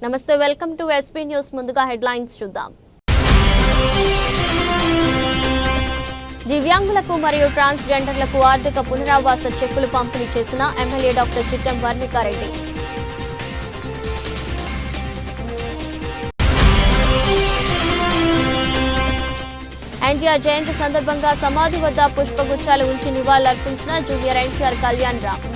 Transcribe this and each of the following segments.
నమస్తే, welcome to SP news. ముందుగా headlines చూద్దాం. దివ్యాంగులకు మరియు ట్రాన్స్జెండర్లకు ఆర్థిక పునరావాస చెక్కులు పంపిణీ చేసిన ఎమ్మెల్యే డాక్టర్ చిట్టెం వర్ణికారెడ్డి. ఎన్టీఆర్ జయంతి సందర్భంగా సమాధి వద్ద పుష్పగుచ్చాలు ఉంచి నివాళులర్పించిన జూనియర్ ఎన్టీఆర్ కళ్యాణ్ రామ్.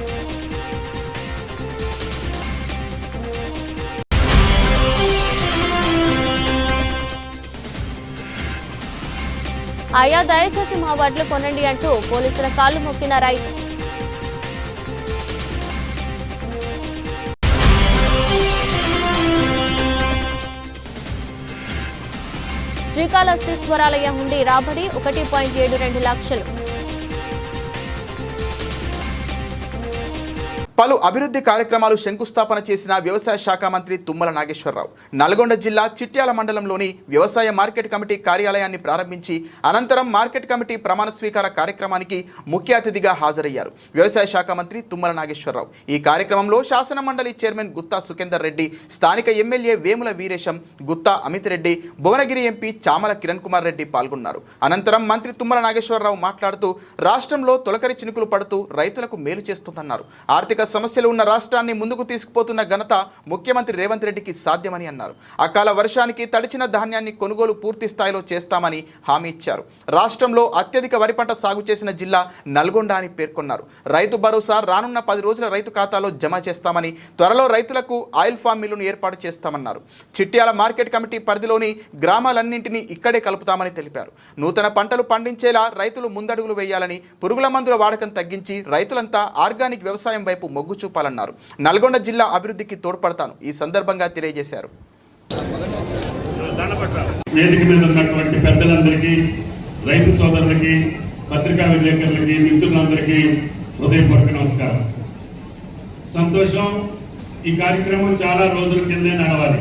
అయ్యా దయచేసి మా వడ్లు కొనండి అంటూ పోలీసుల కాళ్లు మొక్కిన రైతు. శ్రీకాళహస్తీశ్వరాలయం నుండి రాబడి 1.72 లక్షలు. పలు అభివృద్ధి కార్యక్రమాలు శంకుస్థాపన చేసిన వ్యవసాయ శాఖ మంత్రి తుమ్మల నాగేశ్వరరావు నల్గొండ జిల్లా చిట్యాల మండలంలోని వ్యవసాయ మార్కెట్ కమిటీ కార్యాలయాన్ని ప్రారంభించి అనంతరం మార్కెట్ కమిటీ ప్రమాణ స్వీకార కార్యక్రమానికి ముఖ్య అతిథిగా హాజరయ్యారు వ్యవసాయ శాఖ మంత్రి తుమ్మల నాగేశ్వరరావు. ఈ కార్యక్రమంలో శాసన మండలి చైర్మన్ గుత్తా సుఖేందర్ రెడ్డి, స్థానిక ఎమ్మెల్యే వేముల వీరేశం, గుత్తా అమిత్ రెడ్డి, భువనగిరి ఎంపీ చామల కిరణ్ కుమార్ రెడ్డి పాల్గొన్నారు. అనంతరం మంత్రి తుమ్మల నాగేశ్వరరావు మాట్లాడుతూ రాష్ట్రంలో తొలకరి చినుకులు పడుతూ రైతులకు మేలు చేస్తుందన్నారు. ఆర్థిక సమస్యలు ఉన్న రాష్ట్రాన్ని ముందుకు తీసుకుపోతున్న ఘనత ముఖ్యమంత్రి రేవంత్ రెడ్డికి సాధ్యమని అన్నారు. అకాల వర్షానికి తడిచిన ధాన్యాన్ని కొనుగోలు పూర్తి స్థాయిలో చేస్తామని హామీ ఇచ్చారు. రాష్ట్రంలో అత్యధిక వరి పంట సాగు చేసిన జిల్లా నల్గొండ అని పేర్కొన్నారు. రైతు భరోసా రానున్న 10 రోజుల రైతు ఖాతాలో జమ చేస్తామని, త్వరలో రైతులకు ఆయిల్ ఫామ్ మిల్లును ఏర్పాటు చేస్తామన్నారు. చిట్యాల మార్కెట్ కమిటీ పరిధిలోని గ్రామాలన్నింటినీ ఇక్కడే కలుపుతామని తెలిపారు. నూతన పంటలు పండించేలా రైతులు ముందడుగులు వేయాలని, పురుగుల మందుల వాడకం తగ్గించి రైతులంతా ఆర్గానిక్ వ్యవసాయం వైపు మొగ్గు చూపాలన్నారు. నల్గొండ జిల్లా అభివృద్ధికి తోడ్పడతాను ఈ సందర్భంగా తెలియజేశారు. వేదిక మీద ఉన్నటువంటి పెద్దలందరికీ, రైతు సోదరులకి, పత్రికా విలేకరులకి, మిత్రులందరికీ హృదయపూర్వక నమస్కారం. సంతోషం. ఈ కార్యక్రమం చాలా రోజుల కిందే నడవాలి.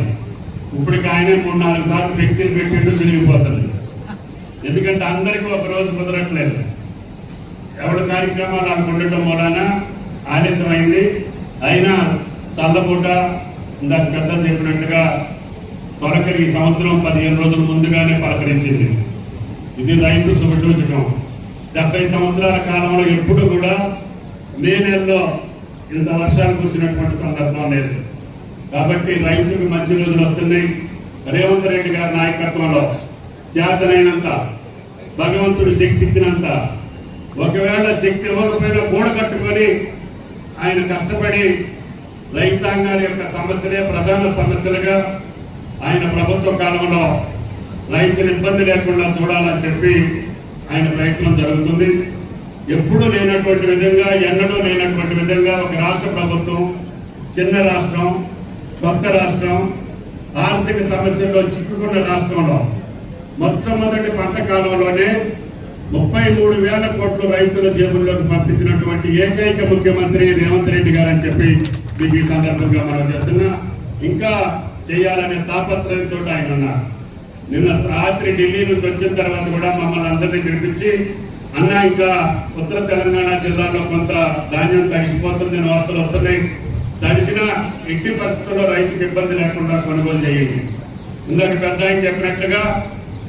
ఇప్పటికి ఆయన 3-4 సార్లు ఫ్లెక్సీలు పెట్టిండు, చిరిగిపోతుంది. ఎందుకంటే అందరికీ ఒక రోజు కుదరట్లేదు. ఎవరి కార్యక్రమాలు నాకు ఉండటం మూలాన ఆలస్యమైంది. అయినా చల్లపూట ఇందాక పెద్దలు చెప్పినట్లుగా తొలకరి ఈ సంవత్సరం 15 రోజుల ముందుగానే పలకరించింది. ఇది రైతు శుభసూచకం. 70 సంవత్సరాల కాలంలో ఎప్పుడు కూడా మే నెలలో ఇంత వర్షాలు కురిసినటువంటి సందర్భం లేదు. కాబట్టి రైతులకు మంచి రోజులు వస్తున్నాయి. రేవంత్ రెడ్డి గారి నాయకత్వంలో చేతనైనంత, భగవంతుడు శక్తి ఇచ్చినంత, ఒకవేళ శక్తి ఇవ్వకపోయినా కూడ కట్టుకొని ఆయన కష్టపడి రైతాంగాల యొక్క సమస్యలే ప్రధాన సమస్యలుగా ఆయన ప్రభుత్వ కాలంలో రైతులు ఇబ్బంది లేకుండా చూడాలని చెప్పి ఆయన ప్రయత్నం జరుగుతుంది. ఎప్పుడూ లేనటువంటి విధంగా, ఎన్నడూ లేనటువంటి విధంగా ఒక రాష్ట్ర ప్రభుత్వం, చిన్న రాష్ట్రం, కొత్త రాష్ట్రం, ఆర్థిక సమస్యల్లో చిక్కుకున్న రాష్ట్రంలో మొట్టమొదటి పంట కాలంలోనే 33,000 కోట్లు రైతుల జేబుల్లోకి పంపించినటువంటి ఏకైక ముఖ్యమంత్రి రేవంత్ రెడ్డి గారు అని చెప్పి మీకు ఈ సందర్భంగా మనం చేస్తున్నా. ఇంకా చేయాలనే తాపత్రయంతో ఆయన ఉన్నారు. నిన్న రాత్రి ఢిల్లీ నుంచి వచ్చిన తర్వాత కూడా మమ్మల్ని అందరినీ పిలిపించి, అన్న ఇంకా ఉత్తర తెలంగాణ జిల్లాలో కొంత ధాన్యం తడిసిపోతుంది, వార్తలు వస్తున్నాయి, తడిసిన ఎట్టి పరిస్థితుల్లో రైతుకి ఇబ్బంది లేకుండా కొనుగోలు చేయండి. ఇందాక పెద్ద ఆయన చెప్పినట్లుగా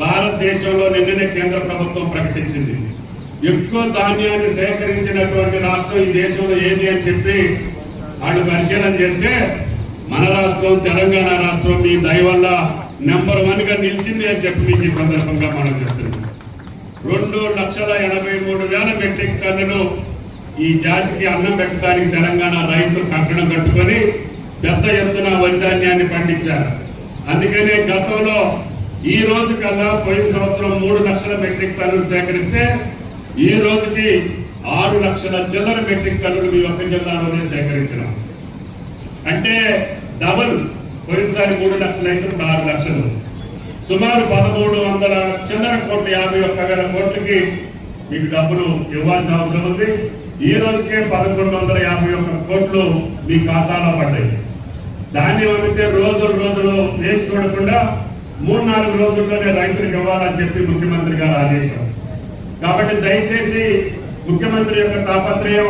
భారతదేశంలో నిన్ననే కేంద్ర ప్రభుత్వం ప్రకటించింది, ఎక్కువ ధాన్యాన్ని సేకరించినటువంటి రాష్ట్రం ఈ దేశంలో ఏది అని చెప్పి వాళ్ళు పరిశీలన చేస్తే మన రాష్ట్రం తెలంగాణ రాష్ట్రం మీ దయ వల్ల నెంబర్ 1 గా నిలిచింది అని చెప్పి మీకు ఈ సందర్భంగా మనం చేస్తున్నాం. 2,83,000 మెట్రిక్ టన్నులు ఈ జాతికి అన్నం పెట్టడానికి తెలంగాణ రైతు కంకణం కట్టుకొని పెద్ద ఎత్తున వరి ధాన్యాన్ని పండించారు. అందుకనే గతంలో ఈ రోజు కల్లా పోయిన సంవత్సరం 3 లక్షల మెట్రిక్ టన్నులు సేకరిస్తే ఈ రోజుకి 6 లక్షల చిల్లర మెట్రిక్ టన్నులు మీ ఒక్క జిల్లాలోనే సేకరించినాం. అంటే డబుల్. పోయినసారి 3 లక్షలు అయితే ఇప్పుడు 6 లక్షలు. సుమారు 1,300 చిల్లర కోట్లు, 51,000 కోట్లకి మీకు డబ్బులు ఇవ్వాల్సిన అవసరం ఉంది. ఈ రోజుకే 1,151 కోట్లు మీ ఖాతాలో పడ్డాయి. దాన్ని అమ్మితే రోజులు ఏం చూడకుండా 3-4 రోజుల్లోనే రైతులకు ఇవ్వాలని చెప్పి ముఖ్యమంత్రి గారు ఆదేశం. కాబట్టి దయచేసి ముఖ్యమంత్రి యొక్క తాపత్రయం,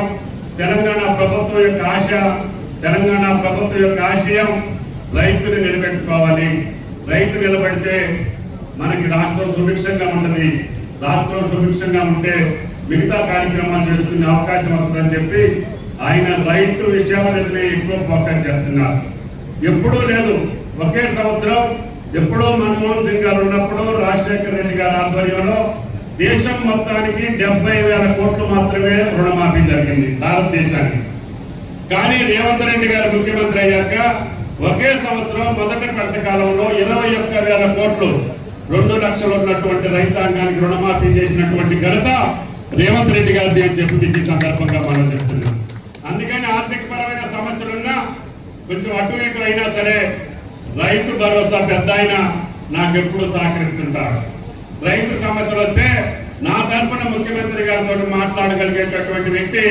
తెలంగాణ ప్రభుత్వం యొక్క ఆశ, తెలంగాణ ప్రభుత్వం యొక్క ఆశయం రైతుని నిలబెట్టుకోవాలి. రైతు నిలబడితే మనకి రాష్ట్రం సుభిక్షంగా ఉంటుంది. రాష్ట్రం సుభిక్షంగా ఉంటే మిగతా కార్యక్రమాలు చేసుకునే అవకాశం వస్తుందని చెప్పి ఆయన రైతు విషయాల మీదనే ఎక్కువ ఫోకస్ చేస్తున్నారు. ఎప్పుడూ లేదు, ఒకే సంవత్సరం ఎప్పుడో మన్మోహన్ సింగ్ గారు ఉన్నప్పుడు రాజశేఖర రెడ్డి గారి ఆధ్వర్యంలో దేశం మొత్తానికి 70,000 కోట్లు మాత్రమే రుణమాఫీ జరిగింది భారతదేశానికి. కానీ రేవంత్ రెడ్డి గారు ముఖ్యమంత్రి అయ్యాక ఒకే సంవత్సరం మొదటి కాలంలో 21,000 కోట్లు 2 లక్షలు ఉన్నటువంటి రైతాంగానికి రుణమాఫీ చేసినటువంటి ఘనత రేవంత్ రెడ్డి గారిది అని చెప్పి మీకు ఈ సందర్భంగా మనం చేస్తున్నాం. అందుకని ఆర్థిక పరమైన సమస్యలున్నా కొంచెం అటు ఇటు అయినా సరే రైతు భరోసా పెద్ద ఆయన నాకెప్పుడు సహకరిస్తుంటారు. రైతు సమస్యలు వస్తే నా తరఫున ముఖ్యమంత్రి గారితో మాట్లాడగలిగేటటువంటి వ్యక్తి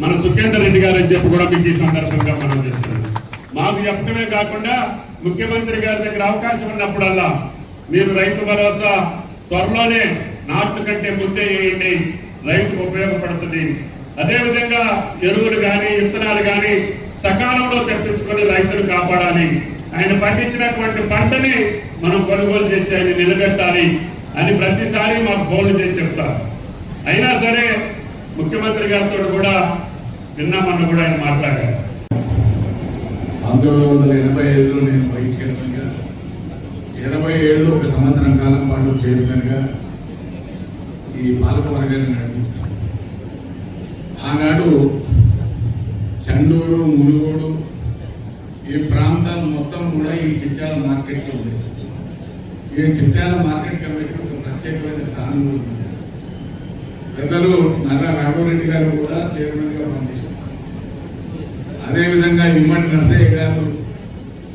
మన సుఖేందర్ రెడ్డి గారు అని చెప్పి కూడా మీకు ఈ సందర్భంగా మనం చేస్తున్నాం. మాకు చెప్పడమే కాకుండా ముఖ్యమంత్రి గారి దగ్గర అవకాశం ఉన్నప్పుడల్లా మీరు రైతు భరోసా త్వరలోనే నాట్లు కంటే ముందే వేయండి, రైతుకు ఉపయోగపడుతుంది. అదేవిధంగా ఎరువులు కానీ విత్తనాలు కానీ సకాలంలో తెప్పించుకొని రైతులు కాపాడాలి. ఆయన పండించినటువంటి పంటని మనం కొనుగోలు చేసి ఆయన నిలబెట్టాలి అని ప్రతిసారి మాకు ఫోన్లు చేసి చెప్తారు. అయినా సరే ముఖ్యమంత్రి గారితో కూడా నిన్నమన్న కూడా ఆయన మాట్లాడారు. 1985లో నేను వైస్ చైర్మన్గా, 87లో ఒక సంవత్సరం కాలం పాటు చైర్మన్గా ఈ పాలకవర్గాన్ని నడిపించాను. ఆనాడు చండూరు, మునుగోడు ఈ ప్రాంతాలు మొత్తం కూడా ఈ చిట్యాల మార్కెట్లో ఉండేది. ఈ చిట్యాల మార్కెట్ కమిటీ ఒక ప్రత్యేకమైన స్థానం ఉంది. పెద్దలు నర్రా రాఘవరెడ్డి గారు కూడా చైర్మన్గా పనిచేశారు. అదేవిధంగా ఇమ్మడి నరసయ్య గారు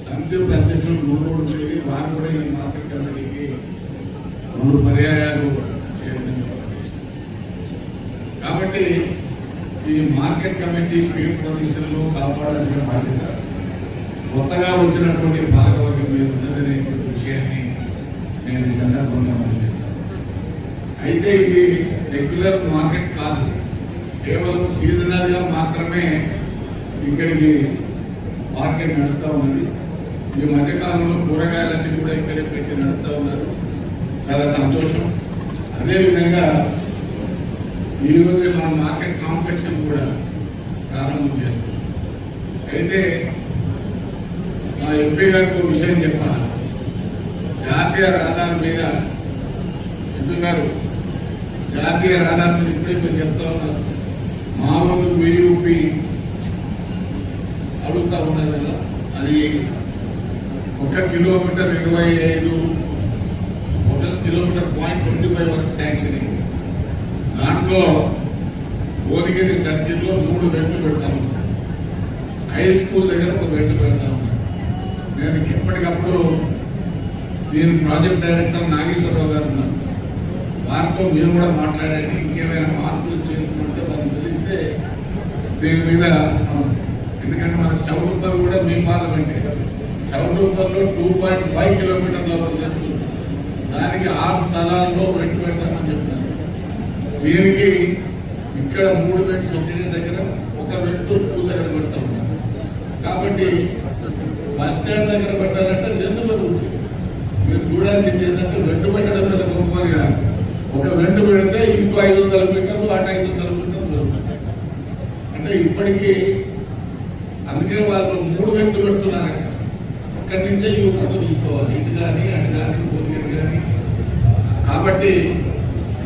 సంయుక్త అధ్యక్షులు మునుగోడు చేరి వారు కూడా ఈ మార్కెట్ కమిటీకి 2 పర్యాయాలు చైర్మన్గా పనిచేశారు. కాబట్టి ఈ మార్కెట్ కమిటీ పేరు ప్రతిష్టలను కాపాడాల్సిన బాధ్యత కొత్తగా వచ్చినటువంటి పాలకవర్గం మీద ఉన్నదనేటువంటి విషయాన్ని నేను ఈ సందర్భంగా పనిచేస్తాను. అయితే ఇది రెగ్యులర్ మార్కెట్ కాదు, కేవలం సీజనల్గా మాత్రమే ఇక్కడికి మార్కెట్ నడుస్తూ ఉన్నది. ఈ మధ్యకాలంలో కూరగాయలన్నీ కూడా ఇక్కడే పెట్టి నడుస్తూ ఉన్నారు, చాలా సంతోషం. అదేవిధంగా ఈరోజు మన మార్కెట్ కాంప్లెక్స్ కూడా ప్రారంభం చేస్తాం. అయితే మా ఎంపీ గారికి ఒక విషయం చెప్పాలి. జాతీయ రహదారి మీద ఎంపీ గారు జాతీయ రహదారి మీద ఇప్పుడే మీరు చెప్తా ఉన్నారు, మామూలు VUP అడుగుతా ఉన్నారు కదా, అది 1 కిలోమీటర్ 25, 1 కిలోమీటర్ 0.25 వరకు శాంక్షన్ అయింది. దాంట్లో భువనగిరి సర్కిల్లో 3 వెంట్లు పెడతా ఉన్నాం, హై స్కూల్ దగ్గర 1 వెంట్లు పెడతా ఉన్నాం. నేను ఎప్పటికప్పుడు దీని ప్రాజెక్ట్ డైరెక్టర్ నాగేశ్వరరావు గారు ఉన్నారు, వారితో మీరు కూడా మాట్లాడండి, ఇంకేమైనా మార్పులు చేసుకుంటే వారిని తెలిస్తే దీని మీద. ఎందుకంటే మనకు చౌటుప్పల్ కూడా మీ పార్లమెంటే, చౌటుప్పల్లో 2.5 కిలోమీటర్ల వరకు జరుగుతుంది. దానికి 6 స్థలాల్లో వెంట పెడతామని చెప్తున్నారు. దీనికి ఇక్కడ 3 వెంట్స్ ఒకే దగ్గర, 1 వెంటు స్కూల్ దగ్గర పెడతా ఉన్నారు. కాబట్టి బస్ స్టాండ్ దగ్గర పెట్టాలంటే 2 పెరుగుతుంది. మీరు చూడాల్సింది ఏంటంటే వెంటు పెట్టడం మీద గొప్పగా 1 వెంటు పెడితే ఇంకో 500 మీటర్లు, అటు 500 మీటర్లు పెరుగుతుంది. అంటే ఇప్పటికీ అందుకే వాళ్ళు 3 వెంట్లు పెడుతున్నారు. అక్కడి నుంచే ఈ ఊరు తీసుకోవాలి, ఇటు కానీ అటు కానీ భువనగిరి కానీ. కాబట్టి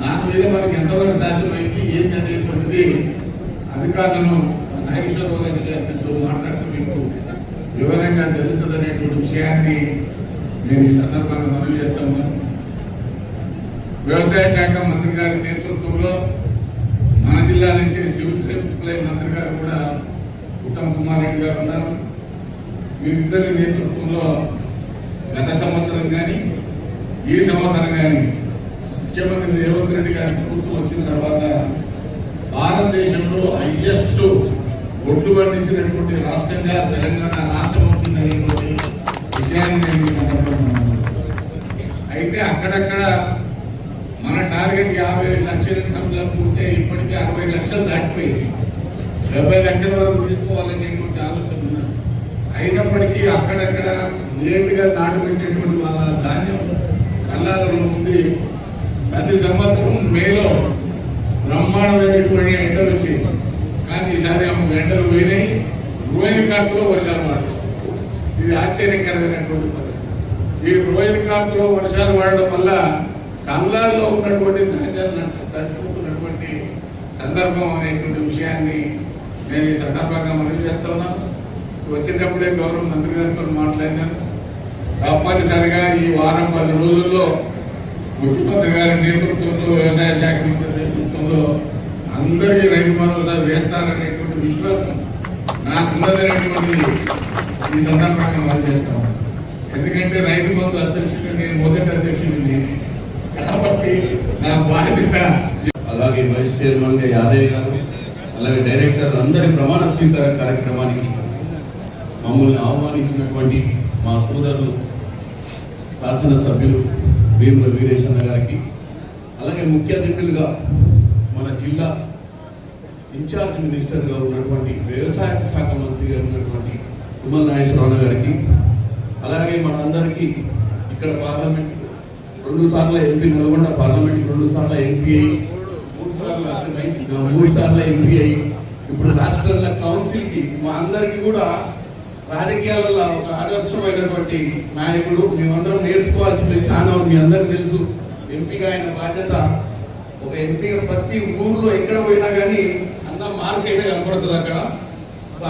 దాని మీద మనకి ఎంతవరకు సాధ్యమైంది ఏంటి అనేటువంటిది అధికారులను నాగేశ్వరరావు గారితో మాట్లాడితే మీకు వివరంగా తెలుస్తుంది అనేటువంటి విషయాన్ని నేను ఈ సందర్భంగా మనవి చేస్తా ఉన్నాను. వ్యవసాయ శాఖ మంత్రి గారి నేతృత్వంలో మన జిల్లా నుంచి సివిల్ సప్లై మంత్రి గారు కూడా ఉత్తమ్ కుమార్ రెడ్డి గారు ఉన్నారు. వీరిద్దరి నేతృత్వంలో గత సంవత్సరం కానీ ఈ సంవత్సరం కానీ ముఖ్యమంత్రి రేవంత్ రెడ్డి గారి ప్రభుత్వం వచ్చిన తర్వాత భారతదేశంలో హైయెస్ట్ ఒడ్లు పండించినటువంటి రాష్ట్రంగా తెలంగాణ రాష్ట్రం వచ్చిందనేటువంటి విషయాన్ని నేను ఈ సందర్భంగా. అయితే అక్కడక్కడ మన టార్గెట్ 50 లక్షల ఉంటే ఇప్పటికే 60 లక్షలు దాటిపోయింది. 70 లక్షల వరకు తీసుకోవాలనేటువంటి ఆలోచన ఉన్నారు. అయినప్పటికీ అక్కడక్కడ లేటుగా నాటుపెట్టేటువంటి వాళ్ళ ధాన్యం కళ్ళాలలో ఉంది. ప్రతి సంవత్సరం మేలో బ్రహ్మాండమైనటువంటి ఎండలు వచ్చాయి. కానీ ఈసారి ఎండలు పోయినాయి. రోహిణి కార్తెలో వర్షాలు పడతాయి. ఇది ఆశ్చర్యకరమైనటువంటి పరిస్థితి. ఈ రోహిణి కార్తెలో వర్షాలు పడడం వల్ల కళ్ళాల్లో ఉన్నటువంటి ధాన్యాలు తడుచుకుంటున్నటువంటి సందర్భం అనేటువంటి విషయాన్ని నేను ఈ సందర్భంగా మనవి చేస్తా ఉన్నాను. వచ్చేటప్పుడే గౌరవ మంత్రి గారితో మాట్లాడినాను. తప్పనిసరిగా ఈ వారం 10 రోజుల్లో ముఖ్యమంత్రి గారి నేతృత్వంలో, వ్యవసాయ శాఖ మంత్రి నేతృత్వంలో అందరికీ రైతు భరోసా వేస్తారనేటువంటి విశ్వాసం నాకున్నదనేటువంటి ఈ సందర్భంగా మనం చేస్తాం. ఎందుకంటే రైతు బంధు అధ్యక్షుడు నేను మొదటి అధ్యక్షుడిని కాబట్టి నా బాధ్యత. అలాగే వైస్ చైర్మన్ గా యాదయ్య గారు, అలాగే డైరెక్టర్ అందరి ప్రమాణ స్వీకార కార్యక్రమానికి మమ్మల్ని ఆహ్వానించినటువంటి మా సోదరులు శాసనసభ్యులు భీముల వీరేశన్న గారికి, అలాగే ముఖ్య అతిథులుగా మన జిల్లా ఇన్ఛార్జ్ మినిస్టర్గా ఉన్నటువంటి వ్యవసాయ శాఖ మంత్రిగా ఉన్నటువంటి తుమ్మల నాగేశ్వరరావు గారికి, అలాగే మనందరికీ ఇక్కడ పార్లమెంట్ 2 సార్లు ఎంపీ, నల్గొండ పార్లమెంట్ 2 సార్లు ఎంపీ అయి 3 సార్లు ఎంపీ అయి ఇప్పుడు రాష్ట్రాల కౌన్సిల్కి మా అందరికీ కూడా రాజకీయాలలో ఒక ఆదర్శమైనటువంటి నాయకుడు. మేమందరం నేర్చుకోవాల్సింది చాలా. మీ అందరికీ తెలుసు, ఎంపీగా ఆయన బాధ్యత. ఒక ఎంపీగా ప్రతి ఊర్లో ఎక్కడ పోయినా కానీ అన్న మార్క్ అయితే కనపడుతుంది. అక్కడ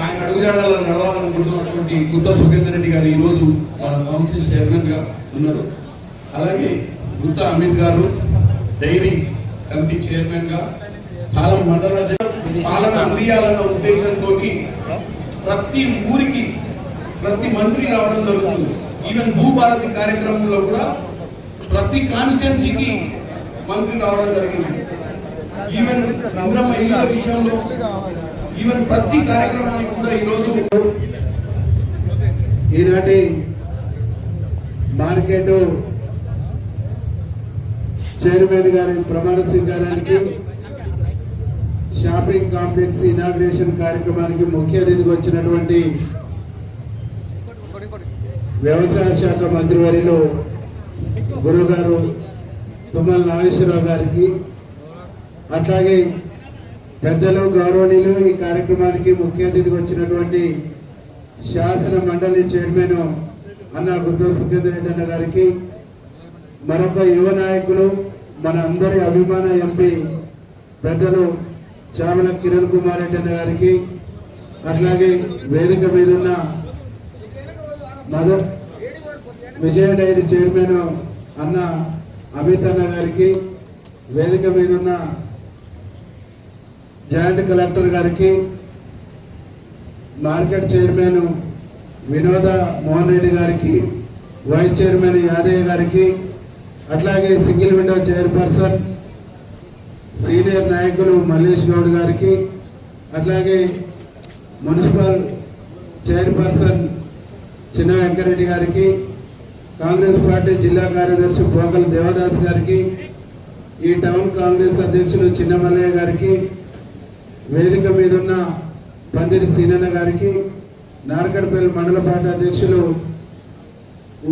ఆయన అడుగుజాడలో నడవాలనుకుంటున్నటువంటి గుత్త సుఖేందర్ రెడ్డి గారు ఈరోజు మన కౌన్సిల్ చైర్మన్గా ఉన్నారు. అలాగే గుత్త అమిత్ గారు డైరీ కమిటీ చైర్మన్గా చాలా మండల పాలన అందియాలన్న ఉద్దేశంతో ప్రతి ఊరికి ప్రతి మంత్రి రావడం జరుగుతుంది. ఈవెన్ భూభారతి కార్యక్రమంలో కూడా ప్రతి కాన్స్టిట్యున్సీకి మంత్రి రావడం జరిగింది. ఈవెన్ ఇంద్రమ్మ ఇళ్ళ విషయంలో ఈవెన్ ప్రతి కార్యక్రమానికి కూడా ఈరోజు ఈనాటి మార్కెట్ చైర్మన్ గారి ప్రమాణ స్వీకారానికి, షాపింగ్ కాంప్లెక్స్ ఇనాగ్రేషన్ కార్యక్రమానికి ముఖ్య అతిథిగా వచ్చినటువంటి వ్యవసాయ శాఖ మంత్రివర్యులు గురుగారు తుమ్మల నాగేశ్వరరావు గారికి, అట్లాగే పెద్దలు గౌరవనీయులు ఈ కార్యక్రమానికి ముఖ్య అతిథిగా వచ్చినటువంటి శాసన మండలి చైర్మన్ అన్న గుత్త సుఖేందర్ రెడ్డి అన్న గారికి, మరొక యువ నాయకులు మన అందరి అభిమాన ఎంపీ పెద్దలు చామల కిరణ్ కుమార్ రెడ్డి అన్న గారికి, అట్లాగే వేదిక మీద ఉన్న మదర్ విజయ డైరీ చైర్మన్ అన్న అమిత్ అన్న గారికి, వేదిక మీద ఉన్న జాయింట్ కలెక్టర్ గారికి, మార్కెట్ చైర్మన్ వినోద మోహన్ రెడ్డి గారికి, వైస్ చైర్మన్ యాదయ్య గారికి, అట్లాగే సింగిల్ విండో చైర్పర్సన్ సీనియర్ నాయకులు మల్లేష్ గౌడ్ గారికి, అట్లాగే మున్సిపల్ చైర్పర్సన్ చిన్న వెంకరెడ్డి గారికి, కాంగ్రెస్ పార్టీ జిల్లా కార్యదర్శి పోకల దేవదాస్ గారికి, ఈ టౌన్ కాంగ్రెస్ అధ్యక్షులు చిన్న మల్లయ్య గారికి, వేదిక మీద ఉన్న పందిరి సీనన్న గారికి, నార్కడ్పల్లి మండల పార్టీ అధ్యక్షులు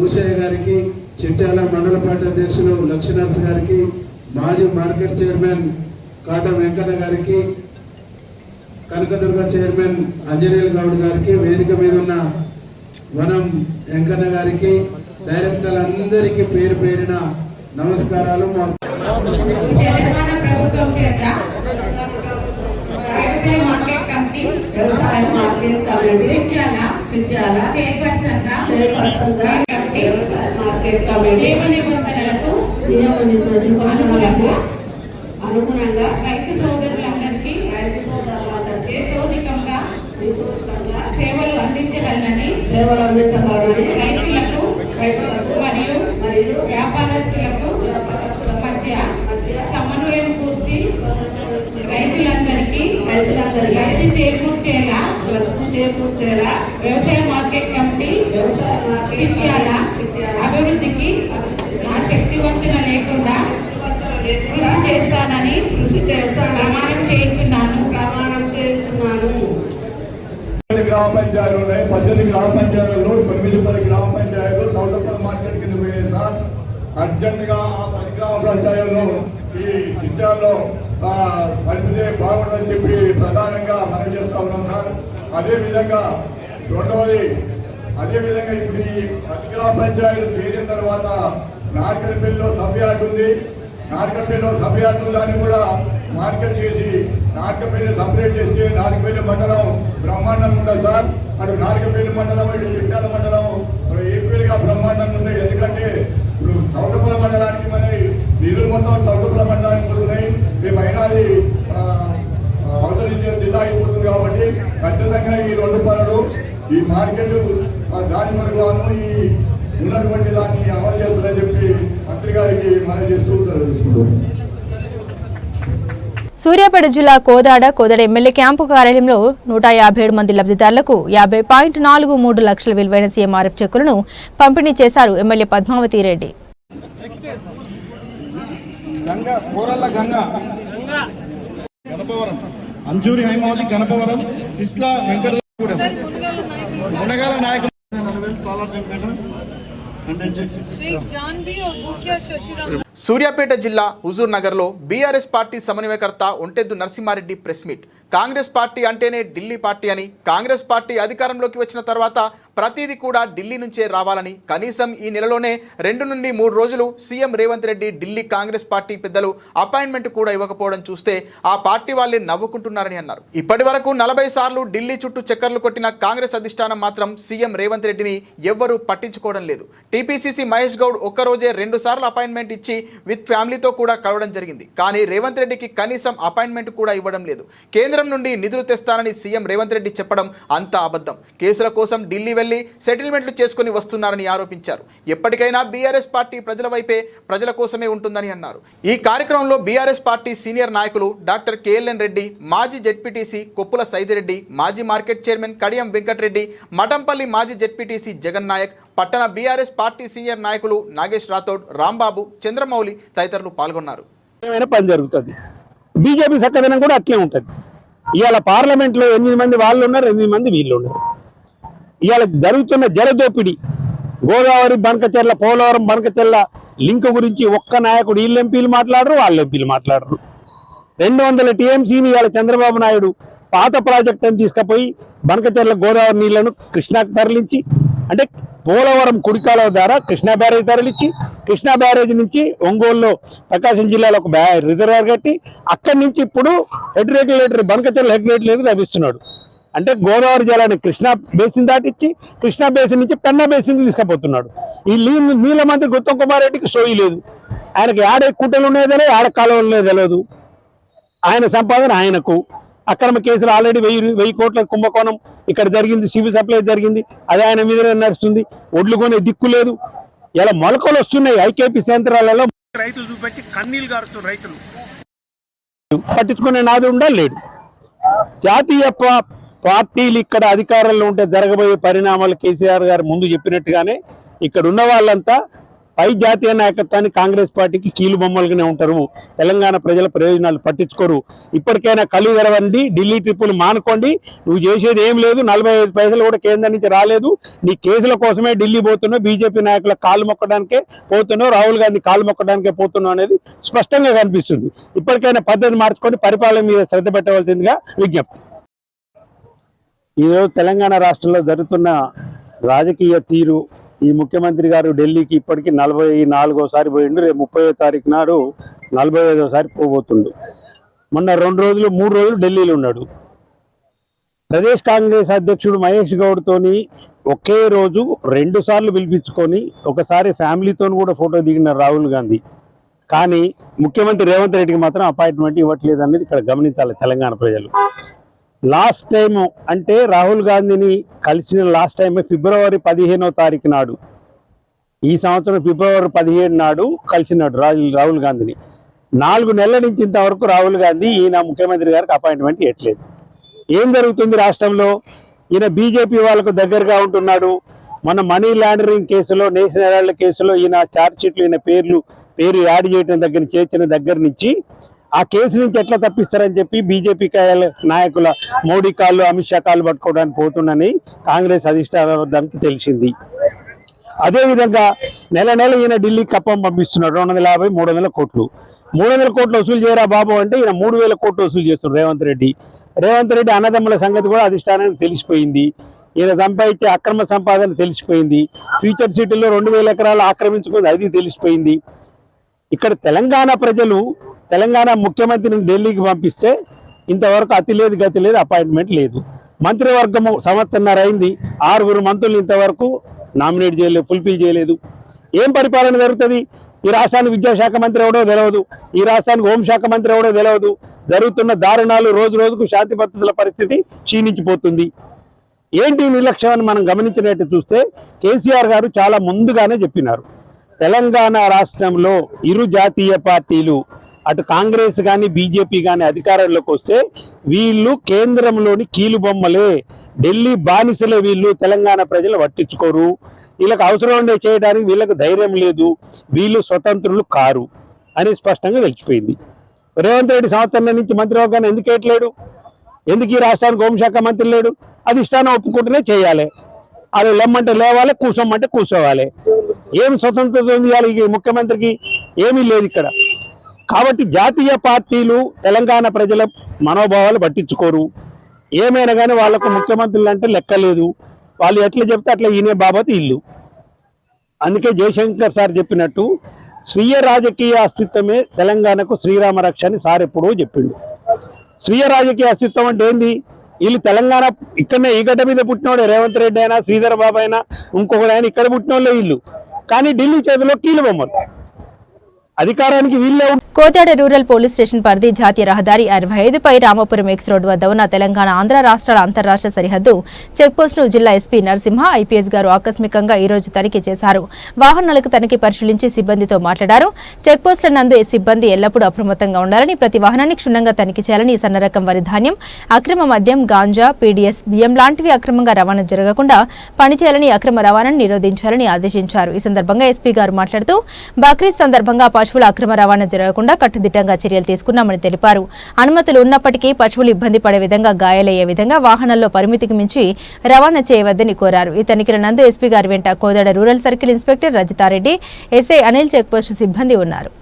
ఊషయ్య గారికి, చిట్యాల మండల పార్టీ అధ్యక్షులు లక్ష్మీనర్స్ గారికి, మాజీ మార్కెట్ చైర్మన్ కాట వెంకన్న గారికి, కనకదుర్గ చైర్మన్ అంజనీల్ గౌడ్ గారికి, వేదిక మీద ఉన్న వనం వెంకన్న గారికి, డైరెక్టర్లందరికీ పేరు పేరిన నమస్కారాలు. తెలంగాణ ప్రభుత్వం చేత వ్యవసాయ మార్కెట్ కమిటీ చిట్యాల చైర్పర్సన్ గా వ్యవసాయ మార్కెట్ కమిటీ నిబంధనలకు అనుగుణంగా రైతు సోదరులందరికీ తోదికంగా సేవలు అందించగలనని రైతులకు మరియు వ్యాపారస్తులకు మధ్య సమన్వయం కూర్చి రైతులందరికీ లబ్ధి చేకూర్చేలా వ్యవసాయ మార్కెట్ కమిటీ చిట్యాల అభివృద్ధికి నా శక్తి వంచన లేకుండా కృషి చేస్తానని ప్రమాణం చేయించున్నాను. గ్రామ పంచాయతీ పంచాయతీలు ఉన్నాయి. 18 గ్రామ పంచాయతీల్లో 9 గ్రామ పంచాయతీలు చౌటప్పల మార్కెట్ కింద పోయినాయి సార్. అర్జెంటుగా ఆ 10 గ్రామ పంచాయతీలను ఈ చిట్యాల్లో కలిపితే బాగుంటుందని చెప్పి ప్రధానంగా మనం చేస్తా ఉన్నాం సార్. అదేవిధంగా రెండవది, ఇప్పుడు ఈ 10 గ్రామ పంచాయతీలు చేరిన తర్వాత నార్కల్పల్లిలో సభ్యాట్ ఉంది. నార్కల్పల్లిలో సభ్యాట్ దాన్ని కూడా మార్కెట్ చేసి నార్కల్పల్లి సపరేట్ చేస్తే నార్కల్పల్లి మండలం బ్రహ్మాండంగా ఉంటుంది సార్. అటు నార్కల్పల్లి మండలం, ఇటు చిట్యాల మండలం ఏపీలుగా బ్రహ్మాండంగా ఉంటాయి. ఎందుకంటే ఇప్పుడు చౌటప్పల మండలానికి మన నిధులు మొత్తం చౌటప్పల మండలానికి పోతున్నాయి. రేపు అయినా అది అవతలి జిల్లా అయిపోతుంది. కాబట్టి ఖచ్చితంగా ఈ 2 పనులు, ఈ మార్కెట్ దాని వరకు ఈ ఉన్నటువంటి దాన్ని అమలు చేస్తుందని చెప్పి మంత్రి గారికి మనం చేస్తూ సూర్యాపేట జిల్లా కోదాడ ఎమ్మెల్యే క్యాంపు కార్యాలయంలో 157 మంది లబ్ధిదారులకు 50.43 లక్షల విలువైన సీఎంఆర్ఎఫ్ చెక్కులను పంపిణీ చేశారు ఎమ్మెల్యే పద్మావతి రెడ్డి. అంజూరి హైమావతి గణపవరం సిస్ల వెంకటగూడ మునగాల నాయకులు సూర్యాపేట జిల్లా హుజూర్ నగర్లో బీఆర్ఎస్ పార్టీ సమన్వయకర్త Ontheddu Narasimha Reddy press meet. Congress party అంటేనే ఢిల్లీ పార్టీ అని, కాంగ్రెస్ పార్టీ అధికారంలోకి వచ్చిన తర్వాత ప్రతిదీ కూడా ఢిల్లీ నుంచే రావాలని, కనీసం ఈ నెలలోనే 2 నుండి 3 రోజులు సీఎం రేవంత్ రెడ్డి ఢిల్లీ కాంగ్రెస్ పార్టీ పెద్దలు అపాయింట్మెంట్ కూడా ఇవ్వకపోవడం చూస్తే ఆ పార్టీ వాళ్ళే నవ్వుకుంటున్నారని అన్నారు. ఇప్పటి వరకు 40 సార్లు ఢిల్లీ చుట్టూ చక్కర్లు కొట్టిన కాంగ్రెస్ అధిష్టానం మాత్రం సీఎం రేవంత్ రెడ్డిని ఎవ్వరూ పట్టించుకోవడం లేదు. టీపీసీసీ మహేష్ గౌడ్ ఒక్కరోజే 2 సార్లు అపాయింట్మెంట్ ఇచ్చి విత్ ఫ్యామిలీతో కూడా కలవడం జరిగింది. కానీ రేవంత్ రెడ్డికి కనీసం అపాయింట్మెంట్ కూడా ఇవ్వడం లేదు. కేంద్రం నుండి నిధులు తెస్తానని సీఎం రేవంత్ రెడ్డి చెప్పడం అంతా అబద్ధం. కేసుల కోసం ఢిల్లీ వెళ్లి సెటిల్మెంట్లు చేసుకుని వస్తున్నారని ఆరోపించారు. ఎప్పటికైనా బీఆర్ఎస్ పార్టీ ప్రజల వైపే, ప్రజల కోసమే ఉంటుందని అన్నారు. ఈ కార్యక్రమంలో బీఆర్ఎస్ పార్టీ సీనియర్ నాయకులు డాక్టర్ కేఎల్ఎన్ రెడ్డి, మాజీ జెడ్పీటీసీ కొప్పుల సైదిరెడ్డి, మాజీ మార్కెట్ చైర్మన్ కడియం వెంకటరెడ్డి, మఠంపల్లి మాజీ జెడ్పీటీసీ జగన్ నాయక్, పట్టణ బీఆర్ఎస్ పార్టీ సీనియర్ నాయకులు నాగేష్ రాథోడ్, రాంబాబు, చంద్రమౌళి తదితరులు పాల్గొన్నారు. పని జరుగుతుంది. బీజేపీ సక్కదనం కూడా అట్లే ఉంటుంది. ఇవాళ పార్లమెంట్లో 8 మంది వాళ్ళు ఉన్నారు, 8 మంది వీళ్ళు ఉన్నారు. ఇవాళ జరుగుతున్న జలదోపిడి, గోదావరి బనకచెర్ల, పోలవరం బనకచెర్ల లింక్ గురించి ఒక్క నాయకుడు వీళ్ళు ఎంపీలు మాట్లాడరు, వాళ్ళు ఎంపీలు మాట్లాడరు. 200 టీఎంసీని ఇవాళ చంద్రబాబు నాయుడు పాత ప్రాజెక్ట్ అని తీసుకుపోయి బనకచెర్ల గోదావరి నీళ్లను కృష్ణాకు తరలించి, అంటే పోలవరం కుడికాలువ ద్వారా కృష్ణా బ్యారేజ్ తరలించి, కృష్ణా బ్యారేజ్ నుంచి ఒంగోలులో ప్రకాశం జిల్లాలో ఒక రిజర్వాయర్ కట్టి, అక్కడి నుంచి ఇప్పుడు head regulator Banakacherla head regulator తవ్విస్తున్నాడు. అంటే గోదావరి జలాన్ని కృష్ణా బేసిన్ దాటిచ్చి, కృష్ణా బేసిన్ నుంచి పెన్నా బేసిన్ తీసుకుపోతున్నాడు. ఈ నీళ్ళ మంత్రి ఉత్తమ్ కుమార్ రెడ్డికి సోయి లేదు. ఆయనకి ఆడ కుట్టలు ఉన్నాయో తెలియదు, ఆడ కాలువలు తెలియదు. ఆయన సంపాదన ఆయనకు. అక్రమ కేసులు ఆల్రెడీ 1000 కోట్ల కుంభకోణం ఇక్కడ జరిగింది, సివిల్ సప్లై జరిగింది, అది ఆయన మీద నడుస్తుంది. ఒడ్లు కొనే దిక్కు లేదు. ఇలా మొలకలు వస్తున్నాయి ఐకేపీ కేంద్రాలలో. రైతులు చూపెట్టి కన్నీళ్లు గారుతున్న రైతులు పట్టించుకునే నాదు ఉండా లేడు. జాతీయ పార్టీలు ఇక్కడ అధికారంలో ఉంటే జరగబోయే పరిణామాలు కేసీఆర్ గారు ముందు చెప్పినట్టుగానే ఇక్కడ ఉన్న వాళ్ళంతా పై జాతీయ నాయకత్వాన్ని కాంగ్రెస్ పార్టీకి కీలు బొమ్మలుగానే ఉంటారు. తెలంగాణ ప్రజల ప్రయోజనాలు పట్టించుకోరు. ఇప్పటికైనా కళ్ళు తెరవండి, ఢిల్లీ ట్రిప్పులు మానుకోండి. నువ్వు చేసేది ఏం లేదు, 45 పైసలు కూడా కేంద్రం నుంచి రాలేదు. నీ కేసుల కోసమే ఢిల్లీ పోతున్నావు, బీజేపీ నాయకుల కాళ్ళు మొక్కడానికే పోతున్నావు, రాహుల్ గాంధీ కాళ్ళు మొక్కడానికే పోతున్నావు అనేది స్పష్టంగా కనిపిస్తుంది. ఇప్పటికైనా పద్ధతి మార్చుకొని పరిపాలన మీద శ్రద్ధ పెట్టవలసిందిగా విజ్ఞప్తి. ఈరోజు తెలంగాణ రాష్ట్రంలో జరుగుతున్న రాజకీయ తీరు, ఈ ముఖ్యమంత్రి గారు ఢిల్లీకి ఇప్పటికీ 44సారి పోయిండు. రేపు 30వ తారీఖు నాడు 45వసారి పోబోతుండు. మొన్న 2 రోజులు 3 రోజులు ఢిల్లీలో ఉన్నాడు. ప్రదేశ్ కాంగ్రెస్ అధ్యక్షుడు మహేష్ గౌడ్తోని ఒకే రోజు 2 సార్లు పిలిపించుకొని, ఒకసారి ఫ్యామిలీతో కూడా ఫోటో దిగిన రాహుల్ గాంధీ. కానీ ముఖ్యమంత్రి రేవంత్ రెడ్డికి మాత్రం అపాయింట్మెంట్ ఇవ్వట్లేదు అనేది ఇక్కడ గమనించాలి తెలంగాణ ప్రజలు. లాస్ట్ టైం అంటే రాహుల్ గాంధీని కలిసిన లాస్ట్ టైం ఫిబ్రవరి 15వ తారీఖు నాడు, ఈ సంవత్సరం ఫిబ్రవరి 17 నాడు కలిసినాడు రాహుల్ గాంధీని. 4 నెలల నుంచి ఇంతవరకు రాహుల్ గాంధీ ఈయన ముఖ్యమంత్రి గారికి అపాయింట్మెంట్ ఇవ్వట్లేదు. ఏం జరుగుతుంది రాష్ట్రంలో? ఈయన బీజేపీ వాళ్ళకు దగ్గరగా ఉంటున్నాడు. మన మనీ లాండరింగ్ కేసులో, నేషనల్ హెరాల్డ్ కేసులో ఈయన ఛార్జ్ షీట్లు ఈయన పేరు యాడ్ చేయడం చేర్చిన దగ్గర నుంచి ఆ కేసు నుంచి ఎట్లా తప్పిస్తారని చెప్పి బీజేపీ నాయకుల మోడీ కాళ్ళు అమిత్ షా కాళ్ళు పట్టుకోవడానికి పోతుండని కాంగ్రెస్ అధిష్టానానికి తెలిసింది. అదేవిధంగా నెల ఈయన ఢిల్లీకి కప్పం పంపిస్తున్నాడు 250, 300 కోట్లు. 300 కోట్లు వసూలు చేయరా బాబు అంటే ఈయన 3000 కోట్లు వసూలు చేస్తున్నాడు రేవంత్ రెడ్డి అన్నదమ్ముల సంగతి కూడా అధిష్టానానికి తెలిసిపోయింది. ఈయన సంపాదించే అక్రమ సంపాదన తెలిసిపోయింది. ఫ్యూచర్ సిటీలో 2000 ఎకరాలు ఆక్రమించుకుంది, అది తెలిసిపోయింది. ఇక్కడ తెలంగాణ ప్రజలు తెలంగాణ ముఖ్యమంత్రిని ఢిల్లీకి పంపిస్తే ఇంతవరకు అతి లేదు గతి లేదు, అపాయింట్మెంట్ లేదు. మంత్రివర్గము సంవత్సరన్నర అయింది, 6 మంత్రులు ఇంతవరకు నామినేట్ చేయలేదు, ఫుల్ఫిల్ చేయలేదు. ఏం పరిపాలన జరుగుతుంది? ఈ రాష్ట్రానికి విద్యాశాఖ మంత్రి ఎవడో తెలియదు, ఈ రాష్ట్రానికి హోంశాఖ మంత్రి ఎవడో తెలియదు. జరుగుతున్న దారుణాలు, రోజు రోజుకు శాంతి భద్రతల పరిస్థితి క్షీణించిపోతుంది. ఏంటి నిర్లక్ష్యం అని మనం గమనించినట్టు చూస్తే కేసీఆర్ గారు చాలా ముందుగానే చెప్పినారు, తెలంగాణ రాష్ట్రంలో ఇరు జాతీయ పార్టీలు అటు కాంగ్రెస్ కానీ బీజేపీ కానీ అధికారంలోకి వస్తే వీళ్ళు కేంద్రంలోని కీలుబొమ్మలే, ఢిల్లీ బానిసలే, వీళ్ళు తెలంగాణ ప్రజలు పట్టించుకోరు, వీళ్ళకి అవసరం ఉండే చేయడానికి వీళ్ళకి ధైర్యం లేదు, వీళ్ళు స్వతంత్రులు కారు అని స్పష్టంగా తెలిసిపోయింది. రేవంత్ రెడ్డి సంవత్సరం నుంచి మంత్రివర్గాన్ని ఎందుకు వేయట్లేడు? ఎందుకు ఈ రాష్ట్రానికి హోంశాఖ మంత్రి లేడు? అధిష్టానం ఒప్పుకుంటేనే చేయాలి, అది లేమ్మంటే లేవాలి, కూర్చోమంటే కూర్చోవాలి. ఏం స్వతంత్రత ఉంది ఈ ముఖ్యమంత్రికి? ఏమీ లేదు ఇక్కడ. కాబట్టి జాతీయ పార్టీలు తెలంగాణ ప్రజల మనోభావాలు పట్టించుకోరు. ఏమైనా కానీ వాళ్ళకు ముఖ్యమంత్రులు అంటే లెక్కలేదు, వాళ్ళు ఎట్లా చెప్తే అట్లా ఈయనే బాబత్ ఇల్లు. అందుకే జయశంకర్ సార్ చెప్పినట్టు స్వీయ రాజకీయ అస్తిత్వమే తెలంగాణకు శ్రీరామ రక్ష అని సార్ ఎప్పుడూ చెప్పిండు. స్వీయ రాజకీయ అస్తిత్వం అంటే ఏంది? వీళ్ళు తెలంగాణ ఇక్కడనే ఈ గడ్డ మీద పుట్టినోడే, రేవంత్ రెడ్డి అయినా శ్రీధర్ బాబు అయినా ఇంకొకటి అయినా ఇక్కడ పుట్టినోళ్ళే వీళ్ళు. కానీ ఢిల్లీ చేతిలో కీలుబొమ్మలు, అధికారానికి వీళ్ళే. కోదాడ రూరల్ పోలీస్ స్టేషన్ పరిధి జాతీయ రహదారి 65పై రామాపురం ఎక్స్ రోడ్ వద్ద ఉన్న తెలంగాణ ఆంధ్ర రాష్ట్రాల అంతర్రాష్ట్ర సరిహద్దు చెక్పోస్టును జిల్లా ఎస్పీ నరసింహ ఐపీఎస్ గారు ఆకస్మికంగా ఈ రోజు తనిఖీ చేశారు. వాహనాలకు తనిఖీ పరిశీలించి సిబ్బందితో మాట్లాడారు. చెక్పోస్టుల నందు సిబ్బంది ఎల్లప్పుడూ అప్రమత్తంగా ఉండాలని, ప్రతి వాహనాన్ని క్షుణ్ణంగా తనిఖీ చేయాలని, సన్న రకం వరి ధాన్యం, అక్రమ మద్యం, గాంజా, పీడీఎస్ బియ్యం లాంటివి అక్రమంగా రవాణా జరగకుండా పనిచేయాలని, అక్రమ రవాణాను నిరోధించాలని ఆదేశించారు. ఈ సందర్భంగా ఎస్పీ గారు మాట్లాడుతూ బక్రీద్ సందర్భంగా పశువుల అక్రమ రవాణా జరగకుండా కట్టుదిట్టంగా చర్యలు తీసుకున్నామని తెలిపారు. అనుమతులు ఉన్నప్పటికీ పశువులు ఇబ్బంది పడే విధంగా, గాయాలయ్యే విధంగా వాహనాల్లో పరిమితికి మించి రవాణా చేయవద్దని కోరారు. ఈ తనిఖీల నందు ఎస్పీ గారి వెంట Kodad rural circle inspector Rajitha Reddy, SI Anil checkpost సిబ్బంది ఉన్నారు.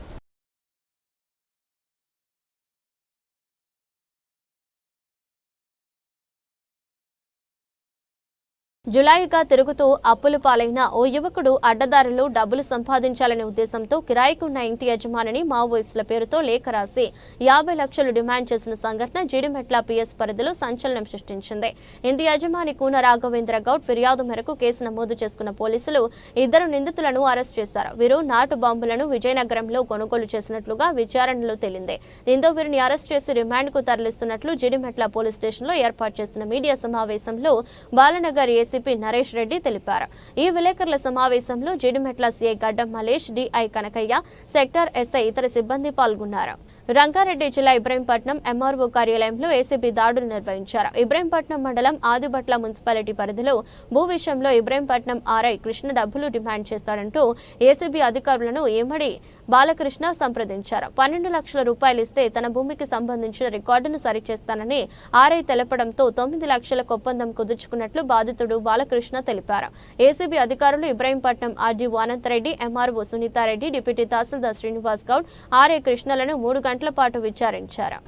జులాయిగా తిరుగుతూ అప్పుల పాలైన ఓ యువకుడు అడ్డదారులు డబ్బులు సంపాదించాలనే ఉద్దేశంతో కిరాయికున్న ఇంటి యజమానిని మావోయిస్టుల పేరుతో లేఖ రాసి 50 లక్షలు డిమాండ్ చేసిన సంఘటన జీడిమెట్ల పిఎస్ పరిధిలో సంచలనం సృష్టించింది. ఇంటి యజమాని కూన రాఘవేంద్ర గౌడ్ ఫిర్యాదు మేరకు కేసు నమోదు చేసుకున్న పోలీసులు 2 నిందితులను అరెస్ట్ చేశారు. వీరు నాటు బాంబులను విజయనగరంలో కొనుగోలు చేసినట్లుగా విచారణలో తేలింది. దీంతో వీరిని అరెస్ట్ చేసి రిమాండ్కు తరలిస్తున్నట్లు జీడిమెట్ల పోలీస్ స్టేషన్లో ఏర్పాటు చేసిన మీడియా సమావేశంలో బాలనగర్ ఏసీపీ నరేష్ రెడ్డి తెలిపారు. ఈ విలేకరుల సమావేశంలో Jeedimetla CI Gaddam Malesh, DI Kanakaiah, sector SI ఇతర సిబ్బంది పాల్గొన్నారు. రంగారెడ్డి జిల్లా ఇబ్రహీంపట్నం ఎంఆర్ఓ కార్యాలయంలో ఏసీబీ దాడులు నిర్వహించారు. ఇబ్రహీంపట్నం మండలం ఆదిబట్ల మున్సిపాలిటీ పరిధిలో భూ విషయంలో ఇబ్రహీంపట్నం ఆర్ఐ కృష్ణ డబ్బులు డిమాండ్ చేస్తాడంటూ ఏసీబీ అధికారులను ఏమడి బాలకృష్ణ సంప్రదించారు. 12 లక్షల రూపాయలు ఇస్తే తన భూమికి సంబంధించిన రికార్డును సరిచేస్తానని ఆర్ఐ తెలపడంతో 9 లక్షలకు ఒప్పందం కుదుర్చుకున్నట్లు బాధితుడు బాలకృష్ణ తెలిపారు. ఏసీబీ అధికారులు Ibrahimpatnam RGO Anantha Reddy, MRO Sunitha Reddy, deputy Tahsildar Srinivas Goud, RI కృష్ణలను 3 గంటల పాటు విచారించారు.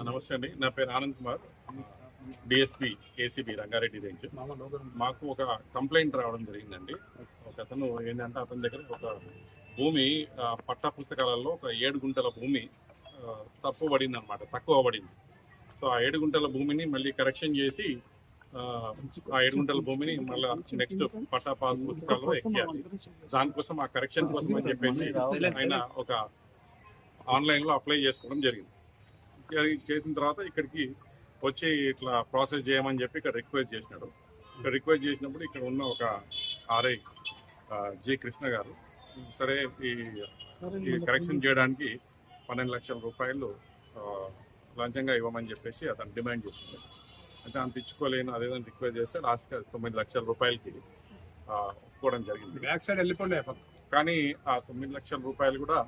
నమస్తే అండి, నా పేరు Anand Kumar, DSP ACB Rangareddy range. మాకు ఒక కంప్లైంట్ రావడం జరిగిందండి. ఒక అతను ఏంటంటే అతని దగ్గర ఒక భూమి పట్టా పుస్తకాలలో ఒక 7 గుంటల భూమి తక్కువ పడింది. సో ఆ 7 గుంటల భూమిని మళ్ళీ కరెక్షన్ చేసి ఆ 7 గుంటల భూమిని మళ్ళీ నెక్స్ట్ పట్టా పాస్ పుస్తకాల్లో ఎక్కియాలి. దానికోసం ఆ కరెక్షన్ కోసం అని చెప్పేసి ఆయన ఒక ఆన్లైన్లో అప్లై చేసుకోవడం జరిగింది. చేసిన తర్వాత ఇక్కడికి వచ్చి ఇట్లా ప్రాసెస్ చేయమని చెప్పి ఇక్కడ రిక్వెస్ట్ చేసినాడు. ఇక్కడ రిక్వెస్ట్ చేసినప్పుడు ఇక్కడ ఉన్న ఒక ఆర్ఐ జి కృష్ణ గారు సరే ఈ కరెక్షన్ చేయడానికి 12 లక్షల రూపాయలు లంచంగా ఇవ్వమని చెప్పేసి అతను డిమాండ్ చేస్తున్నాడు. అంటే అంత ఇచ్చుకోలేను అదేదో రిక్వెస్ట్ చేస్తే లాస్ట్గా 9 లక్షల రూపాయలకి ఒప్పుకోవడం జరిగింది. బ్యాక్ సైడ్ వెళ్ళిపోండి. కానీ ఆ 9 లక్షల రూపాయలు కూడా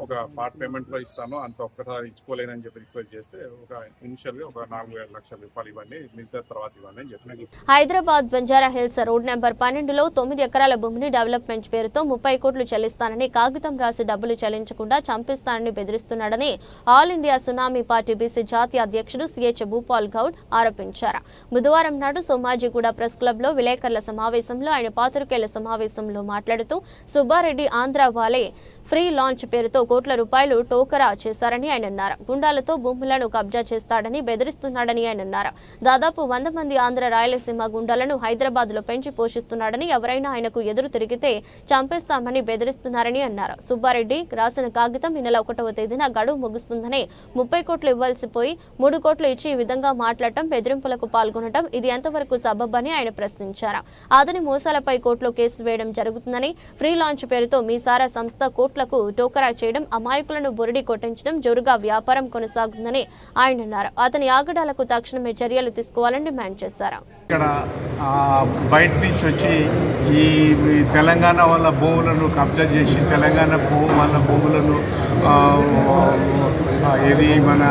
ఒక పార్ట్ పేమెంట్ లో ఇస్తాను, అంత ఒక్కసారి ఇచ్చుకోలేనని చెప్పి రిక్వెస్ట్ చేస్తే ఒక ఇనిషియల్ గా ఒక 4,000 లక్షల రూపాయలు ఇవ్వండి, మిగతా తర్వాత ఇవ్వండి అని చెప్పి. Hyderabad Banjara Hills road number 12లో 9 ఎకరాల భూమిని డెవలప్మెంట్ పేరుతో 30 కోట్లు చెల్లిస్తానని, కాగితం రాసి డబ్బులు చెల్లించకుండా చంపిస్తానని బెదిరిస్తున్నాడని all India tsunami party BC జాతీయ అధ్యక్షుడు సిహెచ్ భూపాల్ గౌడ్ ఆరోపించారు. బుధవారం నాడు సోమాజిగూడ ప్రెస్ క్లబ్ లో విలేకరుల సమావేశంలో ఆయన పాత్రికేయుల సమావేశంలో మాట్లాడుతూ సుబ్బారెడ్డి ఆంధ్ర వాలే ఫ్రీ లాంచ్ పేరుతో కోట్ల రూపాయలు టోకరా చేశారని ఆయన అన్నారు. గుండాలతో భూములను కబ్జా చేస్తాడని బెదిరిస్తున్నాడని ఆయన అన్నారు. దాదాపు 100 మంది ఆంధ్ర రాయలసీమ గుండాలను హైదరాబాద్ లో పెంచి పోషిస్తున్నాడని, ఎవరైనా ఆయనకు ఎదురు తిరిగితే చంపేస్తామని బెదిరిస్తున్నారని అన్నారు. సుబ్బారెడ్డి రాసిన కాగితం ఈ నెల 1వ తేదీన గడువు ముగుస్తుందని 30 కోట్లు ఇవ్వాల్సి పోయి 3 కోట్లు ఇచ్చి ఈ విధంగా మాట్లాడటం, బెదిరింపులకు పాల్గొనడం ఇది ఎంతవరకు సబబని ఆయన ప్రశ్నించారు. అతని మోసాలపై కోర్టులో కేసు వేయడం జరుగుతుందని, ఫ్రీ లాంచ్ పేరుతో మీ సారా సంస్థ కోట్లకు టోకరా చేయడం, అమాయకులను బొరిడి కొట్టించడం, జోరుగా వ్యాపారం కొనసాగుతుందని ఆయన అన్నారు. అతని ఆగడాలకు తక్షణమే చర్యలు తీసుకోవాలని డిమాండ్ చేశారు. ఇక్కడ బయట నుంచి వచ్చి ఈ తెలంగాణ వాళ్ళ భూములను కబ్జా చేసి తెలంగాణ వాళ్ళ భూములను ఇది మన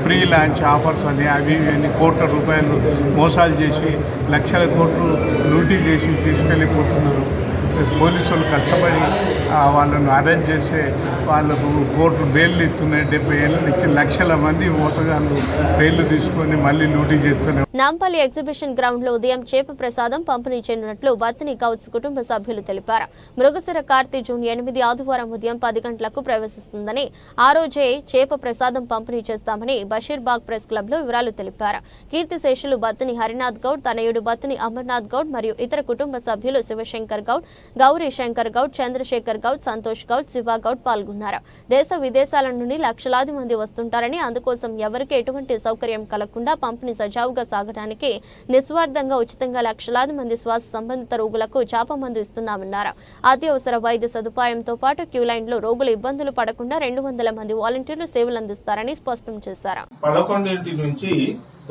ఫ్రీ లాంచ్ ఆఫర్స్ అని అవి కోట్ల రూపాయలు మోసాలు చేసి లక్షల కోట్లు లూటీ చేసి తీసుకెళ్ళిపోతున్నారు. పోలీసులు కష్టపడి వాళ్ళను అరెస్ట్ చేస్తే వాళ్ళకు కోర్టు బెయిల్ ఇస్తున్నాయి. 70 ఏళ్ళ నుంచి లక్షల మంది మోసగాళ్ళు బెయిల్ తీసుకొని మళ్ళీ లూటీ చేస్తున్నారు. నాంపల్లి ఎగ్జిబిషన్ గ్రౌండ్ లో ఉదయం చేప ప్రసాదం పంపిణీ చేయనున్నట్లు బత్తిని గౌడ్స్ కుటుంబ సభ్యులు తెలిపారు. మృగశిర కార్తీ జూన్ 8 ఆదివారం ఉదయం 10 గంటలకు ప్రవేశిస్తుందని, ఆ రోజే చేప ప్రసాదం పంపిణీ చేస్తామని బషీర్బాగ్ ప్రెస్ క్లబ్ లో వివరాలు తెలిపారు. కీర్తిశేషులు బత్తిని హరినాథ్ గౌడ్, తనయుడు బత్తిని అమర్నాథ్ గౌడ్ మరియు ఇతర కుటుంబ సభ్యులు శివశంకర్ గౌడ్, గౌరీ శంకర్ గౌడ్, చంద్రశేఖర్ గౌడ్, సంతోష్ గౌడ్, శివ గౌడ్ పాల్గొన్నారు. దేశ విదేశాల నుండి లక్షలాది మంది వస్తుంటారని, అందుకోసం ఎవరికి ఎటువంటి సౌకర్యం కలగకుండా పంపిణీ సజావుగా సాగడానికి నిస్వార్థంగా ఉచితంగా లక్షలాది మంది శ్వాస సంబంధిత రోగులకు చాప మందు ఇస్తున్నామన్నారు. అత్యవసర వైద్య సదుపాయంతో పాటు క్యూ లైన్ లో రోగులు ఇబ్బందులు పడకుండా 200 మంది వాలంటీర్లు సేవలు అందిస్తారని స్పష్టం చేశారు. 11 నుంచి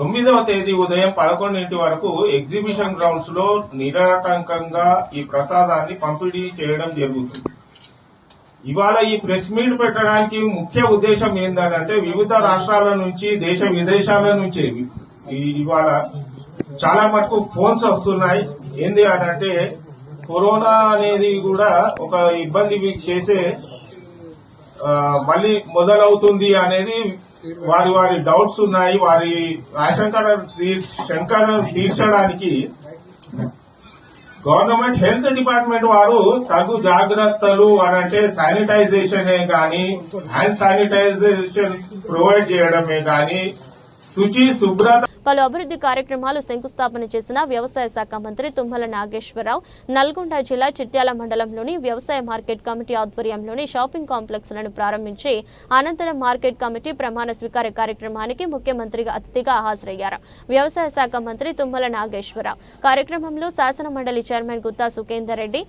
9వ తేదీ ఉదయం 11 వరకు ఎగ్జిబిషన్ గ్రౌండ్స్ లో నిరాటంకంగా ఈ ప్రసాదాన్ని పంపిణీ చేయడం జరుగుతుంది. ఇవాళ ఈ ప్రెస్ మీట్ పెట్టడానికి ముఖ్య ఉద్దేశం ఏంటంటే వివిధ రాష్ట్రాల నుంచి దేశ విదేశాల నుంచి ఇవాళ చాలా మటుకు ఫోన్స్ వస్తున్నాయి. ఏంది అంటే కరోనా అనేది కూడా ఒక ఇబ్బంది చేసే మళ్ళీ మొదలవుతుంది అనేది వారి వారి డౌట్స్ ఉన్నాయి. వారి శంకర తీర్చడానికి గవర్నమెంట్ హెల్త్ డిపార్ట్మెంట్ వారు తగు జాగ్రత్తలు అనంటే శానిటైజేషనే గాని, హ్యాండ్ శానిటైజేషన్ ప్రొవైడ్ చేయడమే గాని, శుభ్రత పలు అభివృద్ధి కార్యక్రమాలు శంకుస్థాపన చేసిన వ్యవసాయ శాఖ మంత్రి తుమ్మల నాగేశ్వరరావు నల్గొండ జిల్లా చిట్యాల మండలంలోని వ్యవసాయ మార్కెట్ కమిటీ ఆధ్వర్యంలోని షాపింగ్ కాంప్లెక్స్ లను ప్రారంభించి అనంతరం మార్కెట్ కమిటీ ప్రమాణ స్వీకార కార్యక్రమానికి ముఖ్యమంత్రిగా అతిథిగా హాజరయ్యారు. వ్యవసాయ శాఖ మంత్రి తుమ్మల నాగేశ్వరరావు కార్యక్రమంలో శాసన మండలి chairman Gutha Sukender Reddy,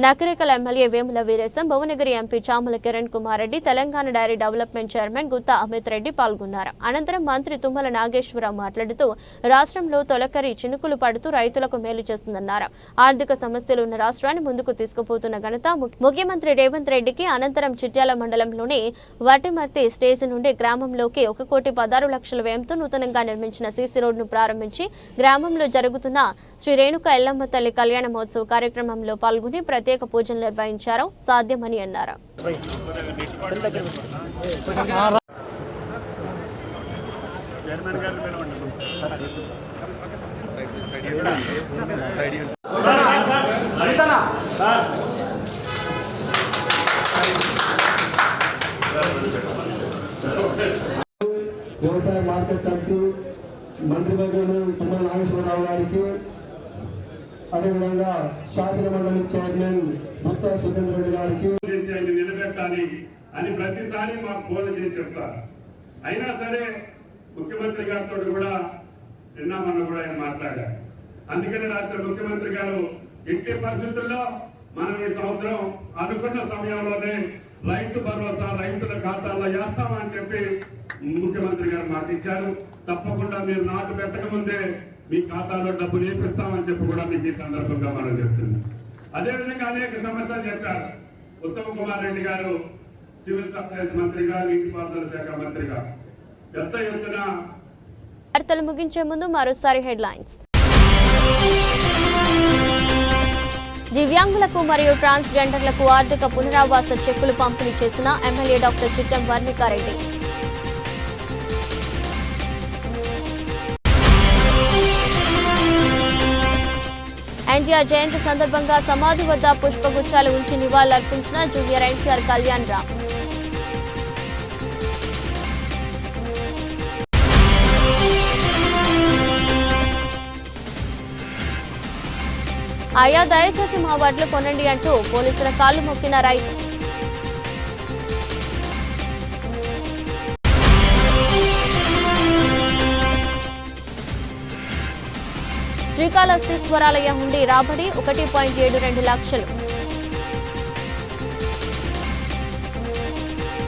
Nakrekal MLA Vemula Veeresham, Bhuvanagiri MP Chamala Kiran Kumar Reddy, Telangana dairy development chairman Gutha Amit Reddy పాల్గొన్నారు. అనంతరం మంత్రి తుమ్మల నాగేశ్వరరావు మాట్లాడుతూ రాష్ట్రంలో తొలకరి చినుకులు పడుతూ రైతులకు మేలు చేస్తుందన్నారు. ఆర్థిక సమస్యలు ఉన్న రాష్ట్రాన్ని ముందుకు తీసుకుపోతున్న ఘనత ముఖ్యమంత్రి రేవంత్ రెడ్డికి. అనంతరం చిట్యాల మండలంలోని వటిమర్తి స్టేజ్ నుండి గ్రామంలోకి 1,16,00,000 వ్యయంతో నూతనంగా నిర్మించిన సీసీ రోడ్డును ప్రారంభించి గ్రామంలో జరుగుతున్న శ్రీ రేణుక ఎల్లమ్మ తల్లి కళ్యాణ మహోత్సవ కార్యక్రమంలో పాల్గొని ప్రత్యేక పూజలు నిర్వహించారు. సాధ్యమని అన్నారు. వ్యవసాయ మార్కెట్ కమిటీ మంత్రివర్యులు తుమ్మల నాగేశ్వరరావు గారికి, అదేవిధంగా శాసన మండలి చైర్మన్ గుత్తా సుఖేందర్ రెడ్డి గారికి నిలబెట్టాలి అని ప్రతిసారి మాకు ఫోన్లు చేసి చెప్తారు. అయినా సరే ముఖ్యమంత్రి గారితో కూడా నిన్న కూడా ఆయన మాట్లాడారు. అందుకని రాత్రి ముఖ్యమంత్రి గారు ఎట్టి పరిస్థితుల్లో మనం ఈ సంవత్సరం అనుకున్న సమయంలోనే రైతు భరోసా రైతుల ఖాతాల్లో వేస్తామని చెప్పి ముఖ్యమంత్రి గారు మాట ఇచ్చారు. తప్పకుండా మీరు నాటు పెట్టక ముందే మీ ఖాతాలో డబ్బులు వేపిస్తామని చెప్పి కూడా మీకు ఈ సందర్భంగా మనం చేస్తున్నాం. అదేవిధంగా అనేక సమస్యలు చెప్పారు. ఉత్తమ్ కుమార్ రెడ్డి గారు సివిల్ సప్లైస్ మంత్రిగా, నీటిపారుదల శాఖ మంత్రిగా పెద్ద ఎత్తున. వార్తలు ముగించే ముందు మరోసారి హెడ్లైన్స్. దివ్యాంగులకు మరియు ట్రాన్స్జెండర్లకు ఆర్థిక పునరావాస చెక్కులు పంపిణీ చేసిన ఎమ్మెల్యే డాక్టర్ చిట్టెం వర్ణికారెడ్డి. ఎన్టీఆర్ జయంతి సందర్భంగా సమాధి వద్ద పుష్పగుచ్చాలు ఉంచి నివాళులర్పించిన జూనియర్ ఎన్టీఆర్ కళ్యాణ్ రామ్. ఆయా దయచేసి మా వడ్లు కొనండి అంటూ పోలీసుల కాళ్లు మొక్కిన రైతు. శ్రీకాళహస్తి స్వరాలయ నుండి రాబడి 1.72 లక్షలు.